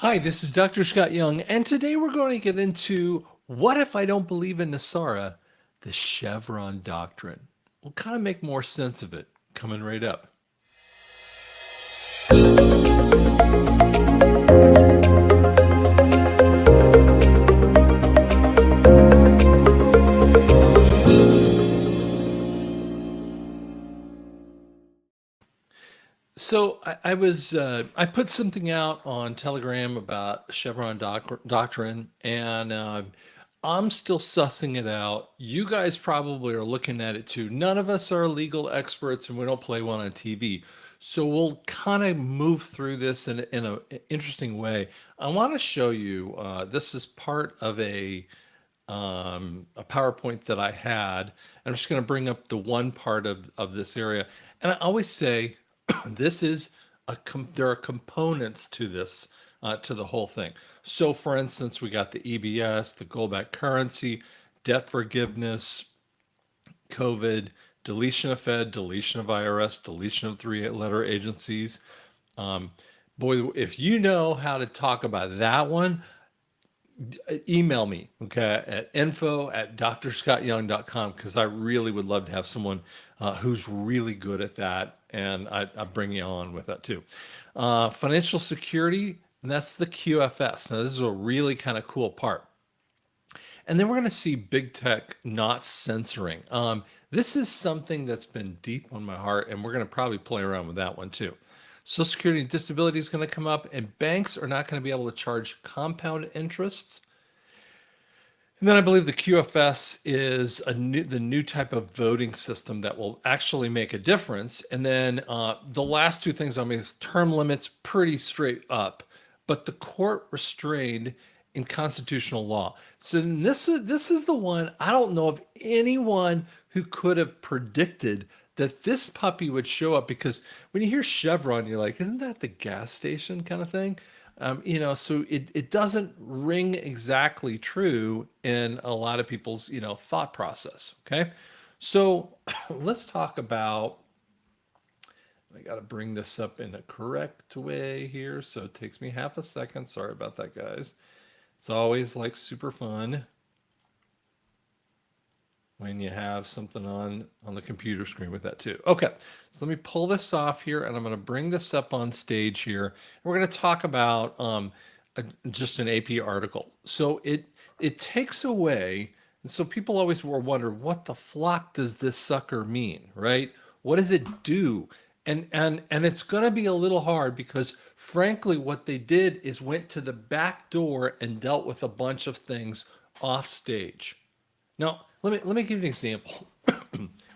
Hi, this is Dr. Scott Young, and today we're going to get into what if I don't believe in NESARA, the Chevron Doctrine. We'll kind of make more sense of it coming right up. So I put something out on Telegram about Doctrine, and I'm still sussing it out. You guys probably are looking at it too. None of us are legal experts, and we don't play one on TV. So we'll kind of move through this in an interesting way. I want to show you. This is part of a PowerPoint that I had. I'm just going to bring up the one part of this area. And I always say this is there are components to this, to the whole thing. So for instance, we got the EBS, the gold-backed currency, debt forgiveness, COVID, deletion of Fed, deletion of IRS, deletion of three-letter agencies. Um, Boy, if you know how to talk about that one, email me, okay, at info@drscottyoung.com, because I really would love to have someone who's really good at that, and I bring you on with that too. Financial security, and that's the QFS. Now, this is a really kind of cool part. And then we're going to see big tech not censoring. This is something that's been deep on my heart, and we're going to probably play around with that one too. Social Security and disability is going to come up, and banks are not going to be able to charge compound interests. And then I believe the QFS is the new type of voting system that will actually make a difference. And then the last two things I mean is term limits, pretty straight up, but the court restrained in constitutional law. So this is the one. I don't know of anyone who could have predicted that this puppy would show up, because when you hear Chevron, you're like, isn't that the gas station kind of thing? So it doesn't ring exactly true in a lot of people's, thought process. Okay. So let's talk about, I got to bring this up in a correct way here. So it takes me half a second. Sorry about that, guys. It's always like super fun when you have something on the computer screen with that too. Okay, so let me pull this off here, and I'm going to bring this up on stage here. We're going to talk about just an AP article. So it takes away, and so people always will wonder, what the flock does this sucker mean, right? What does it do? And it's going to be a little hard, because frankly, what they did is went to the back door and dealt with a bunch of things off stage. Now, let me give you an example.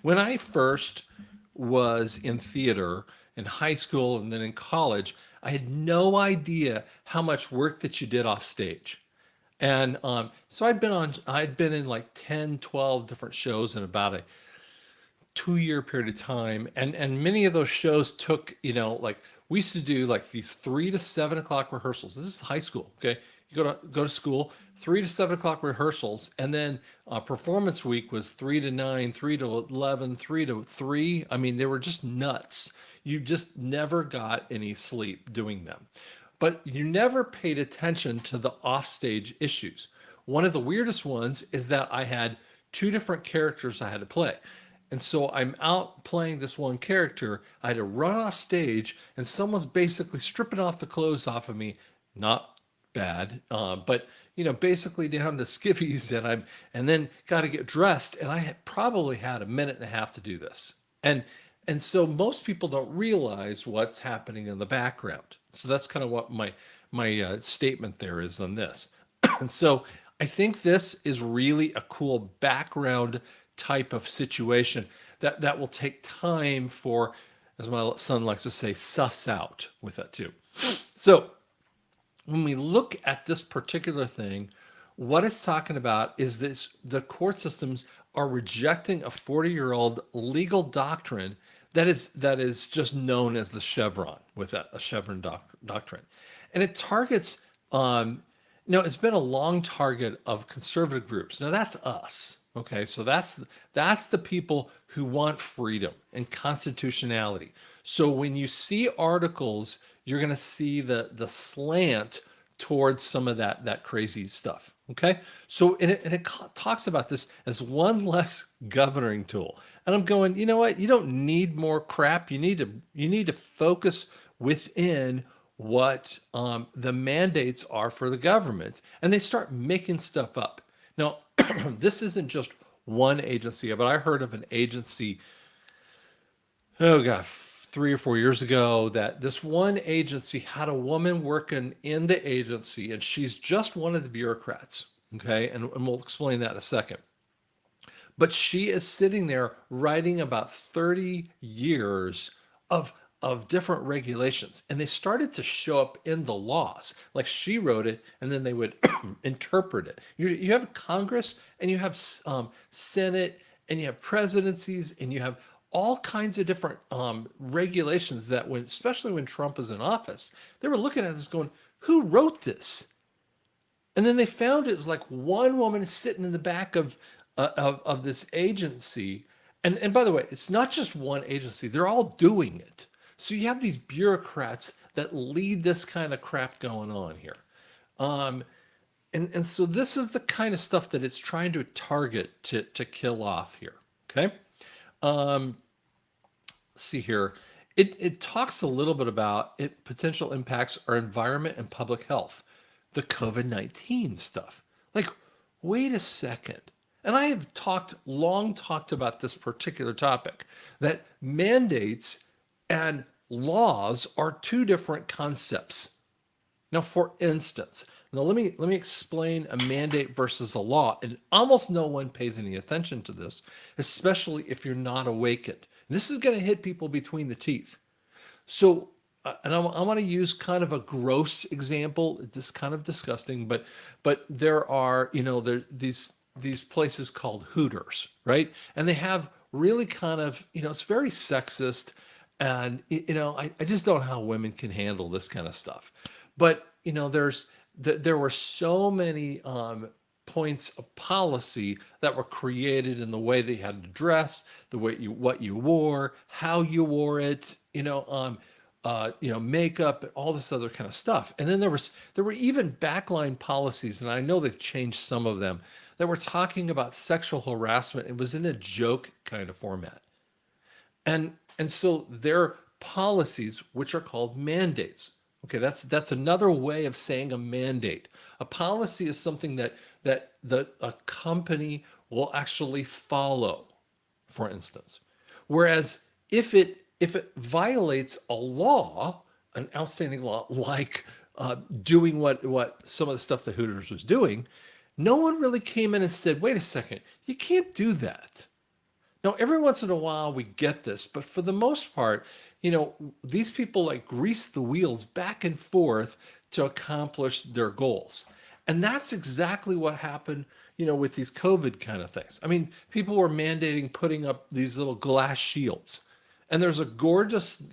When I first was in theater in high school and then in college, I had no idea how much work that you did off stage. And so I'd been in like 10, 12 different shows in about a 2 year period of time, and many of those shows took, like, we used to do like these 3 to 7 o'clock rehearsals. This is high school. Okay, you go to school, 3 to 7 o'clock rehearsals, and then performance week was 3 to 9, 3 to 11, 3 to 3. I mean, they were just nuts. You just never got any sleep doing them, but you never paid attention to the offstage issues. One of the weirdest ones is that I had two different characters I had to play. And so I'm out playing this one character. I had to run off stage, and someone's basically stripping off the clothes off of me. Not bad, but basically down to skivvies, and then got to get dressed. And I probably had a minute and a half to do this. And so most people don't realize what's happening in the background. So that's kind of what my statement there is on this. And so I think this is really a cool background type of situation that will take time for, as my son likes to say, suss out with that too. So when we look at this particular thing, what it's talking about is the court systems are rejecting a 40-year-old legal doctrine that is just known as the Chevron, with that, a Chevron doctrine. And it targets, it's been a long target of conservative groups. Now that's us. Okay, so that's the people who want freedom and constitutionality. So when you see articles, you're going to see the slant towards some of that crazy stuff. Okay, so and it talks about this as one less governing tool. And I'm going, you know what? You don't need more crap. You need to focus within what the mandates are for the government, and they start making stuff up. Now, this isn't just one agency, but I heard of an agency, oh god, 3 or 4 years ago, that this one agency had a woman working in the agency, and she's just one of the bureaucrats. Okay, and we'll explain that in a second. But she is sitting there writing about 30 years of different regulations, and they started to show up in the laws. Like, she wrote it, and then they would interpret it. You have Congress, and you have Senate, and you have presidencies, and you have all kinds of different regulations that, when, especially when Trump was in office, they were looking at this going, who wrote this? And then they found it was like one woman sitting in the back of this agency. And by the way, it's not just one agency, they're all doing it. So you have these bureaucrats that lead this kind of crap going on here. Um, and so this is the kind of stuff that it's trying to target to kill off here. Okay. Um, let's see here. It talks a little bit about it potential impacts our environment and public health, the COVID-19 stuff. Like, wait a second. And I have long talked about this particular topic, that mandates and laws are two different concepts. Now, for instance, let me explain a mandate versus a law, and almost no one pays any attention to this, especially if you're not awakened. This is going to hit people between the teeth. So, and I want to use kind of a gross example. It's kind of disgusting, but there are, there's these places called Hooters, right? And they have really kind of, it's very sexist, and I just don't know how women can handle this kind of stuff. But there were so many points of policy that were created in the way they had to dress, the way what you wore, how you wore it, makeup, and all this other kind of stuff. And then there were even backline policies, and I know they've changed some of them, that were talking about sexual harassment. It was in a joke kind of format. And so their policies, which are called mandates. Okay, that's another way of saying a mandate. A policy is something that a company will actually follow, for instance. Whereas if it violates a law, an outstanding law, like doing what some of the stuff that Hooters was doing, no one really came in and said, wait a second, you can't do that. Now, every once in a while we get this, but for the most part, these people like grease the wheels back and forth to accomplish their goals. And that's exactly what happened, with these COVID kind of things. I mean, people were mandating putting up these little glass shields. And there's a gorgeous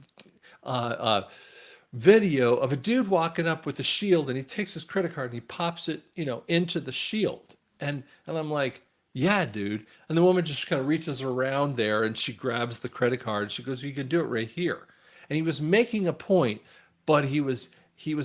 video of a dude walking up with a shield, and he takes his credit card and he pops it, into the shield. And I'm like, yeah, dude. And the woman just kind of reaches around there and she grabs the credit card. She goes, you can do it right here. And he was making a point, but he was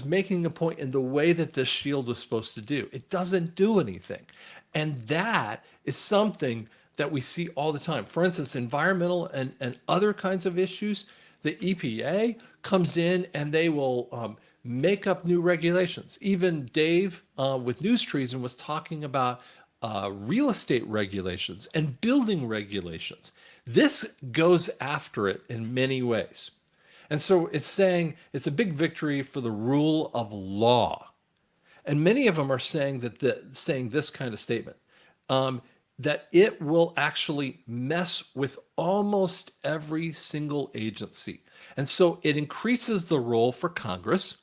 making a point in the way that this shield was supposed to do. It doesn't do anything. And that is something that we see all the time. For instance, environmental and other kinds of issues, the EPA comes in and they will make up new regulations. Even Dave with News Treason was talking about real estate regulations and building regulations. This goes after it in many ways. And so it's saying it's a big victory for the rule of law. And many of them are saying saying this kind of statement, that it will actually mess with almost every single agency. And so it increases the role for Congress.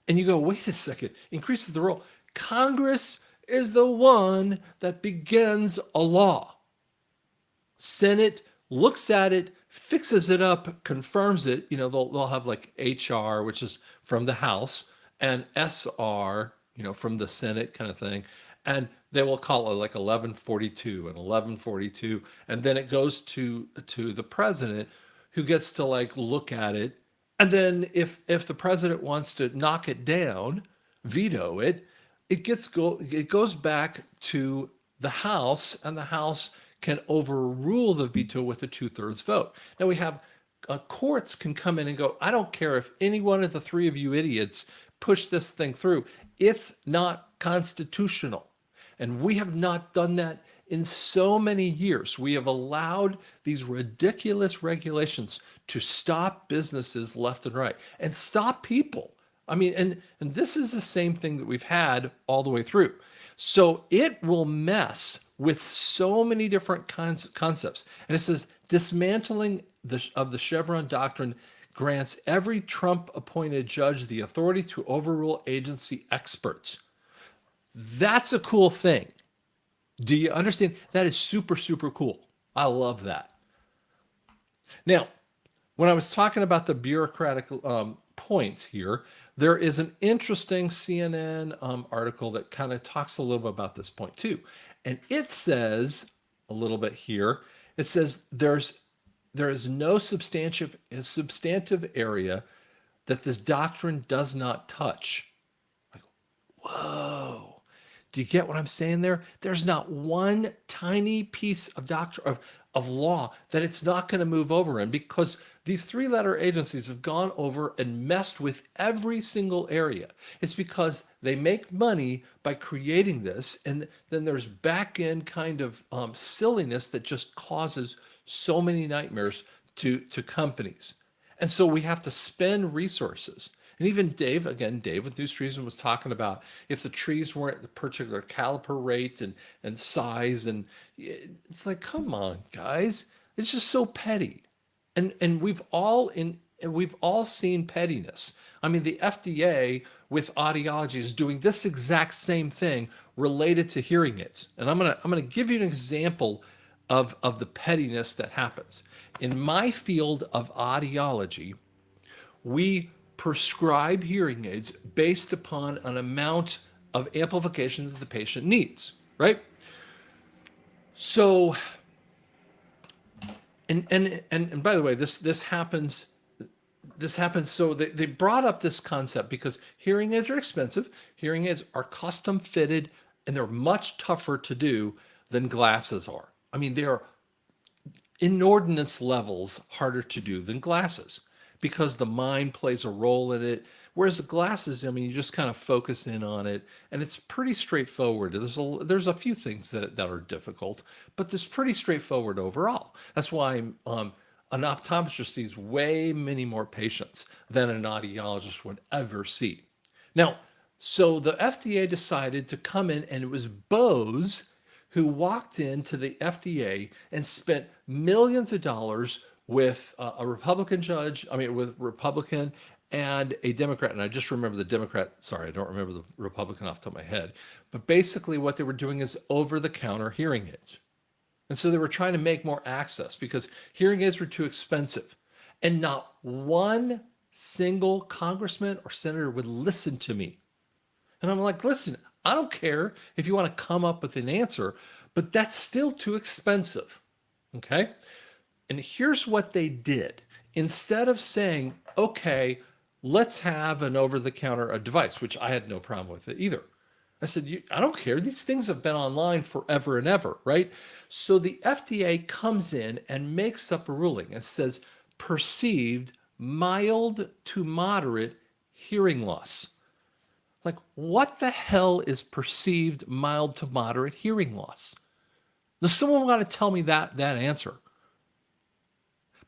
And you go, wait a second, increases the role. Congress is the one that begins a law. Senate looks at it, fixes it up, confirms it. They'll have like HR, which is from the House, and SR, from the Senate kind of thing. And they will call it like 1142 and 1142. And then it goes to the president, who gets to like look at it. And then if the president wants to knock it down, veto it, it goes back to the House, and the House can overrule the veto with a 2/3 vote. Now we have courts can come in and go, I don't care if any one of the three of you idiots push this thing through. It's not constitutional. And we have not done that in so many years. We have allowed these ridiculous regulations to stop businesses left and right and stop people. I mean, and this is the same thing that we've had all the way through. So it will mess with so many different concepts. And it says dismantling of the Chevron Doctrine grants every Trump-appointed judge the authority to overrule agency experts. That's a cool thing. Do you understand? That is super, super cool. I love that. Now, when I was talking about the bureaucratic points here, there is an interesting CNN article that kind of talks a little bit about this point too. And it says a little bit here, it says there is no substantive area that this doctrine does not touch. Like, whoa. Do you get what I'm saying there? There's not one tiny piece of of law that it's not going to move over in, because these three-letter agencies have gone over and messed with every single area. It's because they make money by creating this, and then there's back-end kind of silliness that just causes so many nightmares to companies. And so we have to spend resources. And even Dave with News Treason was talking about if the trees weren't the particular caliper rate and size, and it's like, come on, guys, it's just so petty. And we've all seen pettiness. I mean, the FDA with Audiology is doing this exact same thing related to hearing aids. And I'm gonna give you an example of the pettiness that happens. In my field of audiology, we prescribe hearing aids based upon an amount of amplification that the patient needs, right? So, and by the way, this happens. So they brought up this concept because hearing aids are expensive. Hearing aids are custom fitted, and they're much tougher to do than glasses are. I mean, they are inordinate levels harder to do than glasses, because the mind plays a role in it. Whereas the glasses, I mean, you just kind of focus in on it, and it's pretty straightforward. There's a few things that are difficult, but it's pretty straightforward overall. That's why an optometrist sees way many more patients than an audiologist would ever see. Now, so the FDA decided to come in, and it was Bose who walked into the FDA and spent millions of dollars with a Republican judge, with Republican and a Democrat. And I just remember the Democrat, sorry, I don't remember the Republican off the top of my head. But basically what they were doing is over-the-counter hearing aids. And so they were trying to make more access because hearing aids were too expensive. And not one single congressman or senator would listen to me. And I'm like, listen, I don't care if you want to come up with an answer, but that's still too expensive. Okay? And here's what they did. Instead of saying, okay, let's have an over-the-counter device, which I had no problem with it either. I said, I don't care. These things have been online forever and ever, right? So the FDA comes in and makes up a ruling and says perceived mild to moderate hearing loss. Like, what the hell is perceived mild to moderate hearing loss? Does someone want to tell me that answer?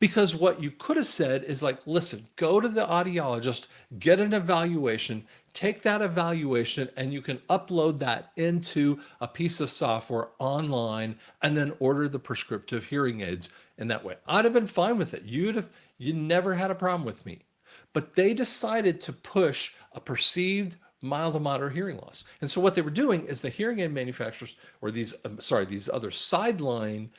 Because what you could have said is like, listen, go to the audiologist, get an evaluation, take that evaluation, and you can upload that into a piece of software online and then order the prescriptive hearing aids in that way. I'd have been fine with it. You never had a problem with me. But they decided to push a perceived mild to moderate hearing loss. And so what they were doing is the hearing aid manufacturers, or these other sidelined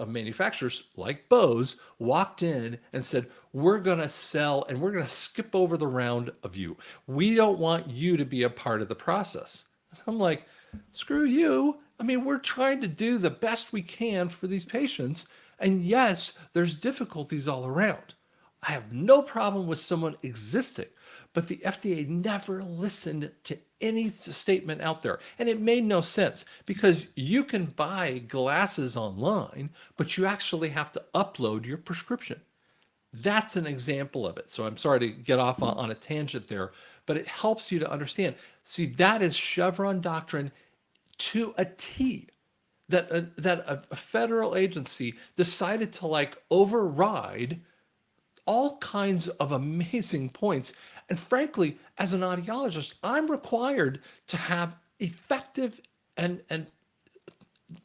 manufacturers like Bose, walked in and said, we're going to sell and we're going to skip over the round of you. We don't want you to be a part of the process. And I'm like, screw you. I mean, we're trying to do the best we can for these patients. And yes, there's difficulties all around. I have no problem with someone existing, But the FDA never listened to any statement out there. And it made no sense because you can buy glasses online, but you actually have to upload your prescription. That's an example of it. So I'm sorry to get off on a tangent there, but it helps you to understand. See, that is Chevron doctrine to a T. That a federal agency decided to like override all kinds of amazing points. And frankly, as an audiologist, I'm required to have effective and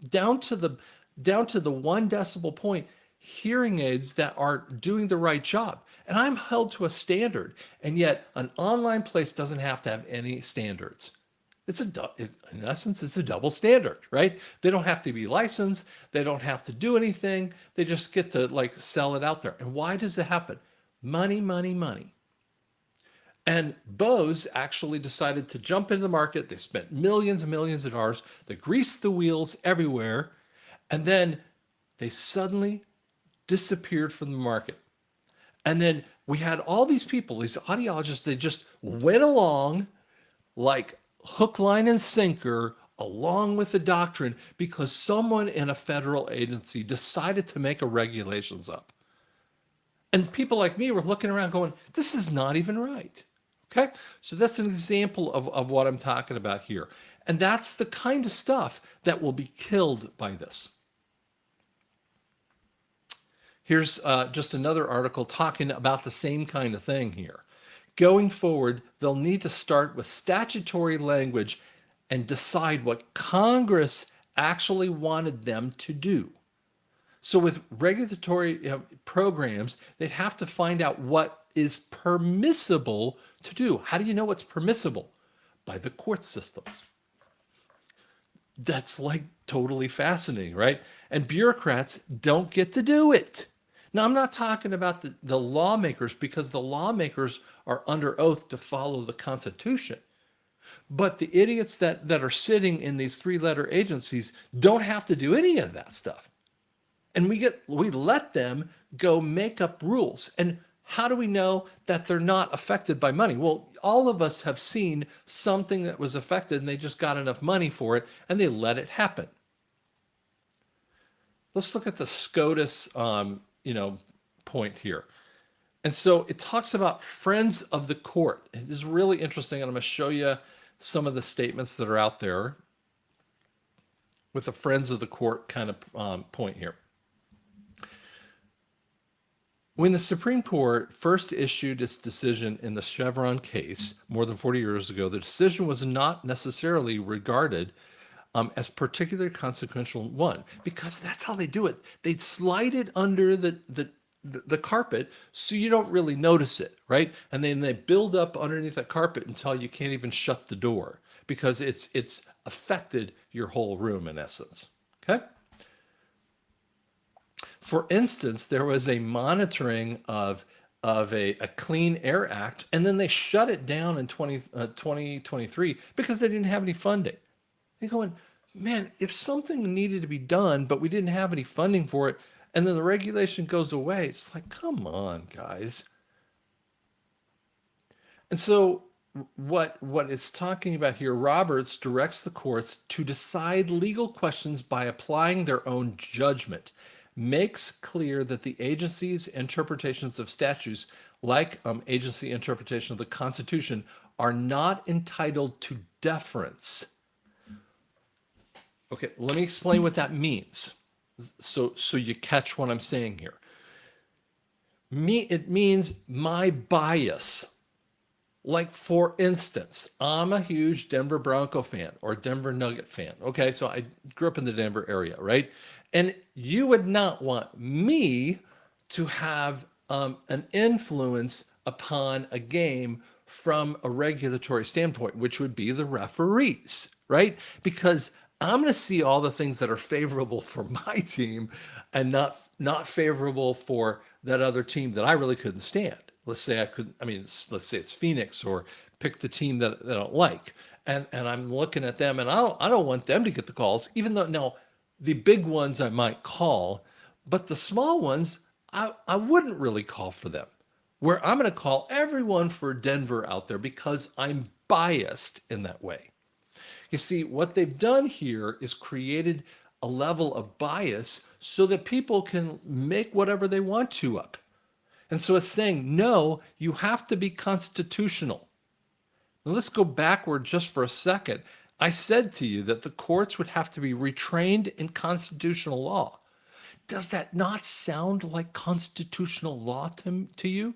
down to the 1 decibel point hearing aids that are doing the right job. And I'm held to a standard. And yet an online place doesn't have to have any standards. In essence, it's a double standard, right? They don't have to be licensed. They don't have to do anything. They just get to like sell it out there. And why does it happen? Money, money, money. And Bose actually decided to jump into the market. They spent millions and millions of dollars. They greased the wheels everywhere. And then they suddenly disappeared from the market. And then we had all these people, these audiologists, they just went along like hook, line, and sinker along with the doctrine because someone in a federal agency decided to make a regulations up. And people like me were looking around going, this is not even right. Okay? So that's an example of what I'm talking about here. And that's the kind of stuff that will be killed by this. Here's just another article talking about the same kind of thing here. Going forward, they'll need to start with statutory language and decide what Congress actually wanted them to do. So with regulatory programs, they'd have to find out what is permissible to do. How do you know what's permissible? By the court systems. That's like totally fascinating, right? And bureaucrats don't get to do it. Now, I'm not talking about the lawmakers because the lawmakers are under oath to follow the Constitution. But the idiots that are sitting in these three-letter agencies don't have to do any of that stuff. And we let them go make up rules. And how do we know that they're not affected by money? Well, all of us have seen something that was affected and they just got enough money for it and they let it happen. Let's look at the SCOTUS point here. And so it talks about friends of the court. It is really interesting, and I'm going to show you some of the statements that are out there with the friends of the court kind of point here. When the Supreme Court first issued its decision in the Chevron case more than 40 years ago, the decision was not necessarily regarded as particularly consequential one, because that's how they do it. They'd slide it under the carpet so you don't really notice it, right? And then they build up underneath that carpet until you can't even shut the door because it's affected your whole room in essence, okay? For instance, there was a monitoring of a Clean Air Act, and then they shut it down in 2023 because they didn't have any funding. You're going, man, if something needed to be done, but we didn't have any funding for it, and then the regulation goes away, it's like, come on, guys. And so what it's talking about here, Roberts directs the courts to decide legal questions by applying their own judgment, makes clear that the agency's interpretations of statutes, like agency interpretation of the Constitution, are not entitled to deference. Okay, let me explain what that means. So you catch what I'm saying here. It means my bias. Like, for instance, I'm a huge Denver Bronco fan or Denver Nugget fan. Okay, so I grew up in the Denver area, right? And you would not want me to have an influence upon a game from a regulatory standpoint, which would be the referees, right? Because I'm going to see all the things that are favorable for my team and not favorable for that other team that I really couldn't stand. Let's say let's say it's Phoenix, or pick the team that I don't like. And I'm looking at them and I don't want them to get the calls, even though now the big ones I might call, but the small ones, I wouldn't really call for them. where I'm going to call everyone for Denver out there because I'm biased in that way. You see, what they've done here is created a level of bias so that people can make whatever they want to up. And so it's saying, no, you have to be constitutional. Now let's go backward just for a second. I said to you that the courts would have to be retrained in constitutional law. Does that not sound like constitutional law to you?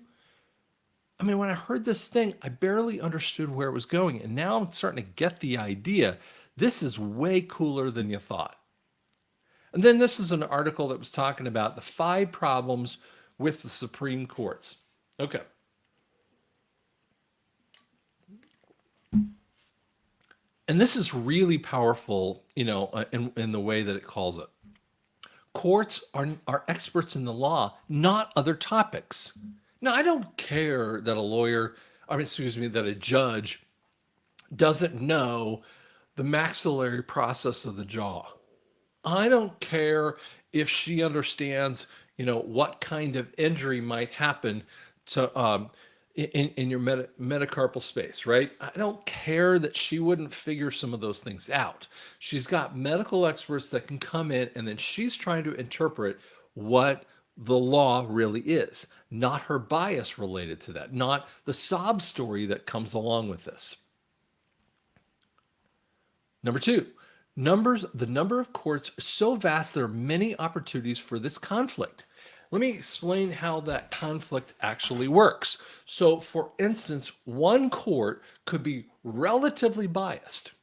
I mean, when I heard this thing, I barely understood where it was going. And now I'm starting to get the idea. This is way cooler than you thought. And then this is an article that was talking about the 5 problems with the Supreme Courts. Okay. And this is really powerful, in the way that it calls it. Courts are experts in the law, not other topics. Now, I don't care that that a judge doesn't know the maxillary process of the jaw. I don't care if she understands, what kind of injury might happen to in your metacarpal space, right? I don't care that she wouldn't figure some of those things out. She's got medical experts that can come in, and then she's trying to interpret what the law really is, not her bias related to that, not the sob story that comes along with this. Number 2, the number of courts is so vast there are many opportunities for this conflict. Let me explain how that conflict actually works. So, for instance, one court could be relatively biased.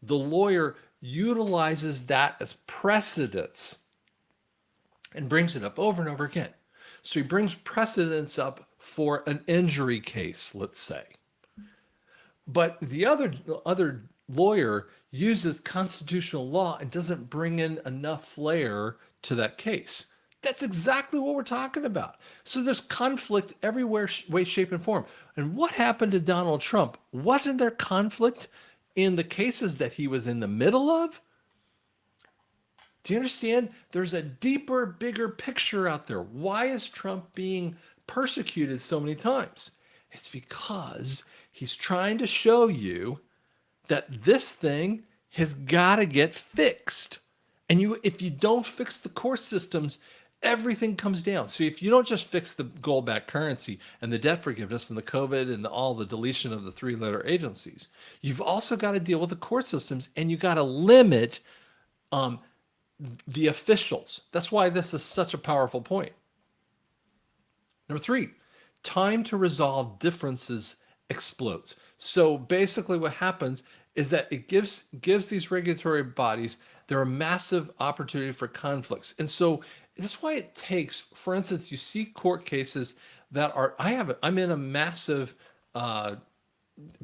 The lawyer utilizes that as precedence and brings it up over and over again. So he brings precedence up for an injury case, let's say. But the other lawyer uses constitutional law and doesn't bring in enough flair to that case. That's exactly what we're talking about. So there's conflict everywhere, way, shape, and form. And what happened to Donald Trump? Wasn't there conflict in the cases that he was in the middle of? Do you understand? There's a deeper, bigger picture out there. Why is Trump being persecuted so many times? It's because he's trying to show you that this thing has got to get fixed. And if you don't fix the court systems, everything comes down. So if you don't just fix the gold-backed currency and the debt forgiveness and the COVID and all the deletion of the 3-letter agencies, you've also got to deal with the court systems, and you got to limit the officials. That's why this is such a powerful point. Number 3, time to resolve differences explodes. So basically what happens is that it gives these regulatory bodies a massive opportunity for conflicts. And so that's why it takes, for instance, you see court cases that I'm in a massive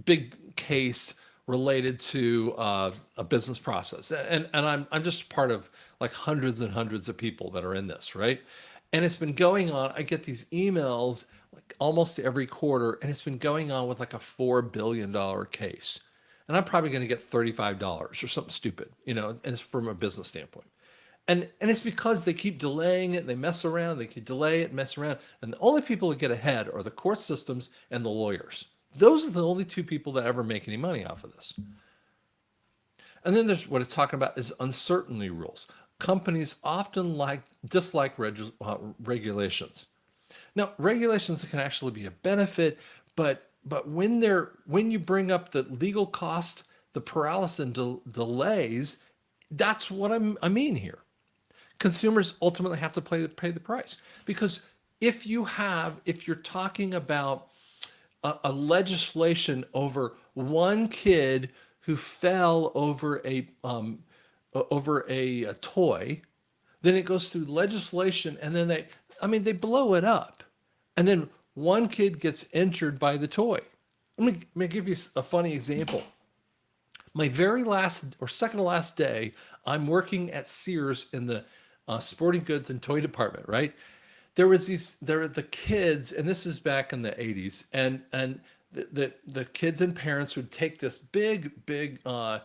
big case related to a business process. And I'm just part of like hundreds and hundreds of people that are in this, right? And it's been going on. I get these emails like almost every quarter, and it's been going on with like a $4 billion case. And I'm probably going to get $35 or something stupid, and it's from a business standpoint. And it's because they keep delaying it, and they mess around, they keep delay it, mess around. And the only people that get ahead are the court systems and the lawyers. Those are the only 2 people that ever make any money off of this. And then there's what it's talking about is uncertainty rules. Companies often dislike regulations. Now, regulations can actually be a benefit, but when you bring up the legal cost, the paralysis and delays, that's what I mean here. Consumers ultimately have to pay the price, because if you're talking about a legislation over one kid who fell over a toy, then it goes through legislation, and then they blow it up, and then one kid gets injured by the toy. Let me give you a funny example. My very last or second to last day, I'm working at Sears in the sporting goods and toy department, right? There were the kids, and this is back in the 80s, and the kids and parents would take this big, it's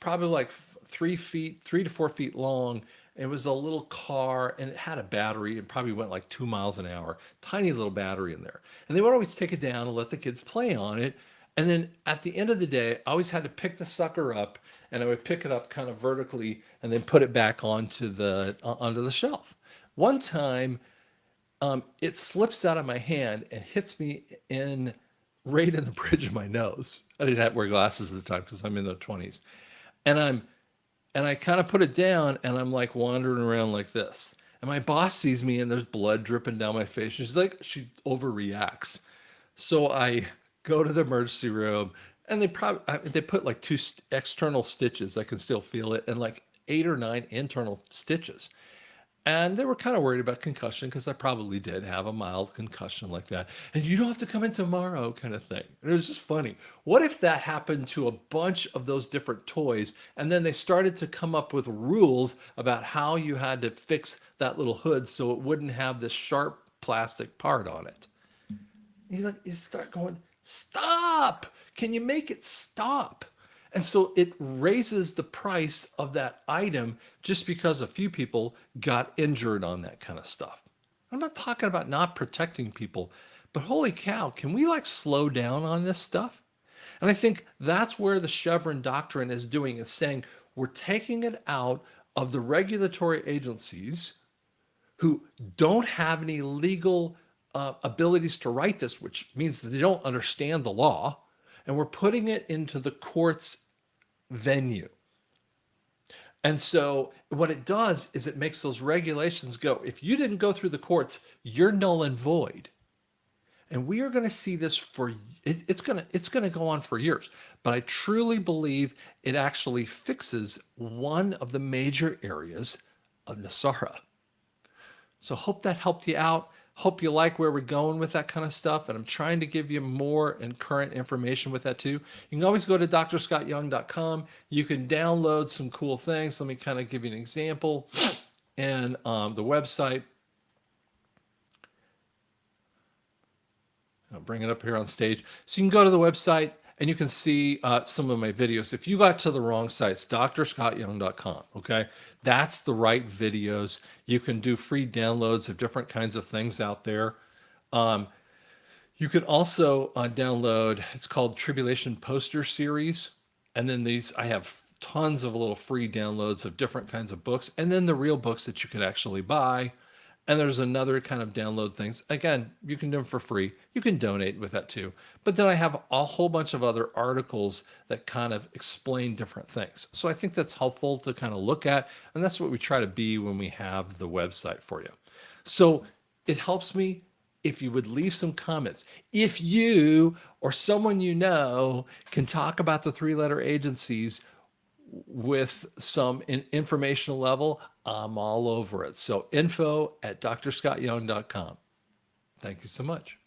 probably like 3 to 4 feet long, It was a little car and it had a battery. It probably went like 2 miles an hour, tiny little battery in there. And they would always take it down and let the kids play on it. And then at the end of the day, I always had to pick the sucker up, and I would pick it up kind of vertically and then put it back onto the shelf. One time, it slips out of my hand and hits me in right in the bridge of my nose. I didn't have to wear glasses at the time because I'm in the 20s. And I kind of put it down and I'm like wandering around like this. And my boss sees me and there's blood dripping down my face. She's like, she overreacts. So I go to the emergency room and they put like two external stitches. I can still feel it, and like 8 or 9 internal stitches. And they were kind of worried about concussion because I probably did have a mild concussion like that. And you don't have to come in tomorrow, kind of thing. And it was just funny. What if that happened to a bunch of those different toys? And then they started to come up with rules about how you had to fix that little hood so it wouldn't have this sharp plastic part on it. You start going, stop! Can you make it stop? And so it raises the price of that item just because a few people got injured on that kind of stuff. I'm not talking about not protecting people, but holy cow, can we like slow down on this stuff? And I think that's where the Chevron Doctrine is doing, is saying we're taking it out of the regulatory agencies who don't have any legal abilities to write this, which means that they don't understand the law, and we're putting it into the court's venue. And so what it does is it makes those regulations go, if you didn't go through the courts, you're null and void. And we are going to see this it's going to go on for years. But I truly believe it actually fixes one of the major areas of NESARA. So hope that helped you out. Hope you like where we're going with that kind of stuff. And I'm trying to give you more and current information with that too. You can always go to drscottyoung.com. You can download some cool things. Let me kind of give you an example. And the website, I'll bring it up here on stage. So you can go to the website and you can see some of my videos. If you got to the wrong site, it's drscottyoung.com, okay? That's the right videos. You can do free downloads of different kinds of things out there. You can also download, it's called Tribulation Poster Series. And then I have tons of little free downloads of different kinds of books. And then the real books that you can actually buy. And there's another kind of download things. Again, you can do them for free. You can donate with that too. But then I have a whole bunch of other articles that kind of explain different things. So I think that's helpful to kind of look at. And that's what we try to be when we have the website for you. So it helps me if you would leave some comments. If you or someone you know can talk about the 3-letter agencies with some informational level, I'm all over it. So info@drscottyoung.com. Thank you so much.